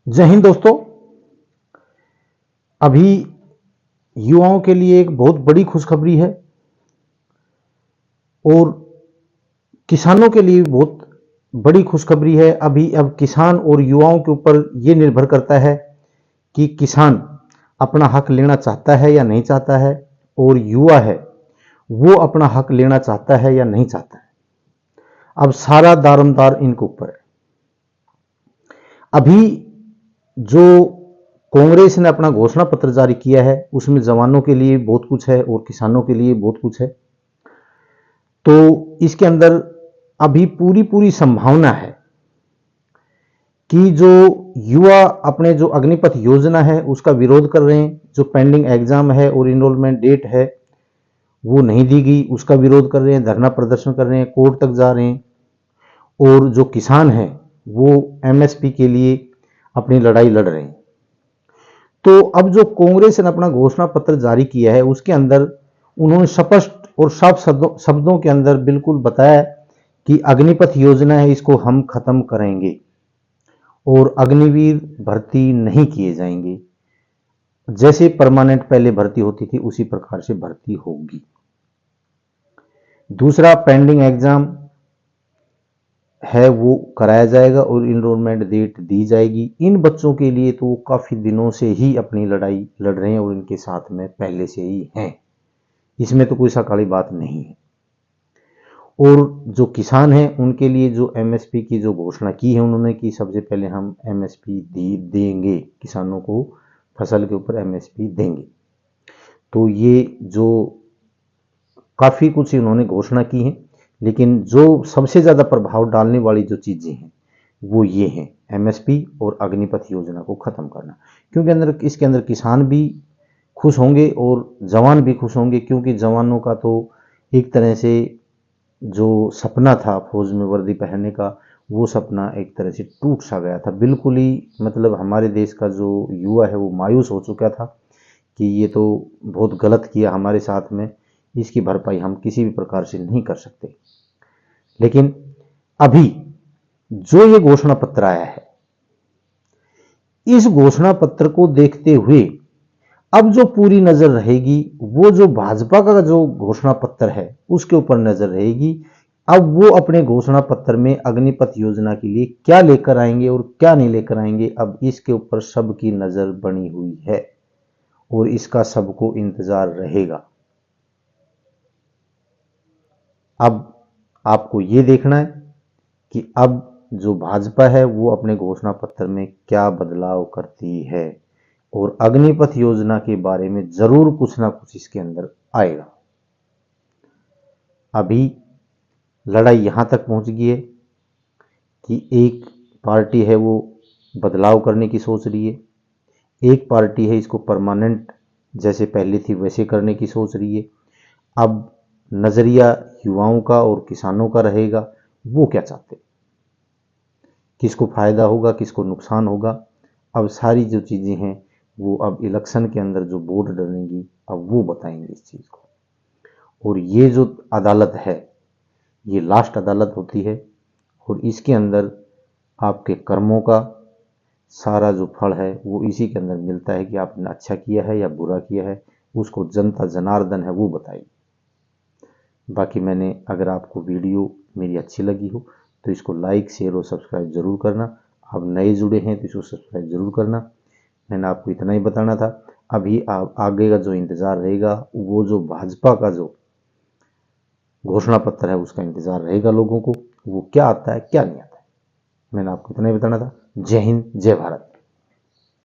जय हिंद दोस्तों। अभी युवाओं के लिए एक बहुत बड़ी खुशखबरी है और किसानों के लिए बहुत बड़ी खुशखबरी है। अब किसान और युवाओं के ऊपर यह निर्भर करता है कि किसान अपना हक लेना चाहता है या नहीं चाहता है, और युवा है वो अपना हक लेना चाहता है या नहीं चाहता है। अब सारा दारोमदार इनके ऊपर है। अभी जो कांग्रेस ने अपना घोषणा पत्र जारी किया है उसमें जवानों के लिए बहुत कुछ है और किसानों के लिए बहुत कुछ है। तो इसके अंदर अभी पूरी पूरी संभावना है कि जो युवा अपने जो अग्निपथ योजना है उसका विरोध कर रहे हैं, जो पेंडिंग एग्जाम है और इनरोलमेंट डेट है वो नहीं दी गई उसका विरोध कर रहे हैं, धरना प्रदर्शन कर रहे हैं, कोर्ट तक जा रहे हैं। और जो किसान हैं वो एमएसपी के लिए अपनी लड़ाई लड़ रहे हैं। तो अब जो कांग्रेस ने अपना घोषणा पत्र जारी किया है उसके अंदर उन्होंने स्पष्ट और साफ शब्दों के अंदर बिल्कुल बताया कि अग्निपथ योजना है इसको हम खत्म करेंगे और अग्निवीर भर्ती नहीं किए जाएंगे। जैसे परमानेंट पहले भर्ती होती थी उसी प्रकार से भर्ती होगी। दूसरा, पेंडिंग एग्जाम है वो कराया जाएगा और इनरोलमेंट डेट दी जाएगी। इन बच्चों के लिए तो काफी दिनों से ही अपनी लड़ाई लड़ रहे हैं और इनके साथ में पहले से ही हैं, इसमें तो कोई सकाली बात नहीं है। और जो किसान हैं उनके लिए जो एमएसपी की जो घोषणा की है उन्होंने कि सबसे पहले हम एमएसपी देंगे, किसानों को फसल के ऊपर एमएसपी देंगे। तो ये जो काफी कुछ इन्होंने घोषणा की है, लेकिन जो सबसे ज्यादा प्रभाव डालने वाली जो चीजें हैं वो ये हैं एमएसपी और अग्निपथ योजना को खत्म करना। क्योंकि इसके अंदर किसान भी खुश होंगे और जवान भी खुश होंगे, क्योंकि जवानों का तो एक तरह से जो सपना था फौज में वर्दी पहनने का वो सपना एक तरह से टूट सा गया था। बिल्कुल ही मतलब हमारे देश का जो युवा है वो मायूस हो चुका था कि ये तो बहुत गलत किया हमारे साथ में, इसकी भरपाई हम किसी भी प्रकार से नहीं कर सकते। लेकिन अभी जो ये घोषणा पत्र आया है इस घोषणा पत्र को देखते हुए अब जो पूरी नजर रहेगी वो जो भाजपा का जो घोषणा पत्र है उसके ऊपर नजर रहेगी। अब वो अपने घोषणा पत्र में अग्निपथ योजना के लिए क्या लेकर आएंगे और क्या नहीं लेकर आएंगे, अब इसके ऊपर सबकी नजर बनी हुई है और इसका सबको इंतजार रहेगा। अब आपको ये देखना है कि अब जो भाजपा है वो अपने घोषणा पत्र में क्या बदलाव करती है और अग्निपथ योजना के बारे में जरूर कुछ ना कुछ इसके अंदर आएगा। अभी लड़ाई यहां तक पहुंच गई है कि एक पार्टी है वो बदलाव करने की सोच रही है, एक पार्टी है इसको परमानेंट जैसे पहले थी वैसे करने की सोच रही है। अब नजरिया युवाओं का और किसानों का रहेगा, वो क्या चाहते, किसको फायदा होगा किसको नुकसान होगा। अब सारी जो चीजें हैं वो अब इलेक्शन के अंदर जो वोट डलेंगी अब वो बताएंगे इस चीज को। और ये जो अदालत है ये लास्ट अदालत होती है और इसके अंदर आपके कर्मों का सारा जो फल है वो इसी के अंदर मिलता है कि आपने अच्छा किया है या बुरा किया है, उसको जनता जनार्दन है वो बताएगी। बाकी अगर आपको वीडियो मेरी अच्छी लगी हो तो इसको लाइक शेयर और सब्सक्राइब जरूर करना। आप नए जुड़े हैं तो इसको सब्सक्राइब जरूर करना। मैंने आपको इतना ही बताना था। अभी आप आगे का जो इंतजार रहेगा वो जो भाजपा का जो घोषणा पत्र है उसका इंतजार रहेगा लोगों को, वो क्या आता है क्या नहीं आता है। मैंने आपको इतना ही बताना था। जय हिंद जय भारत।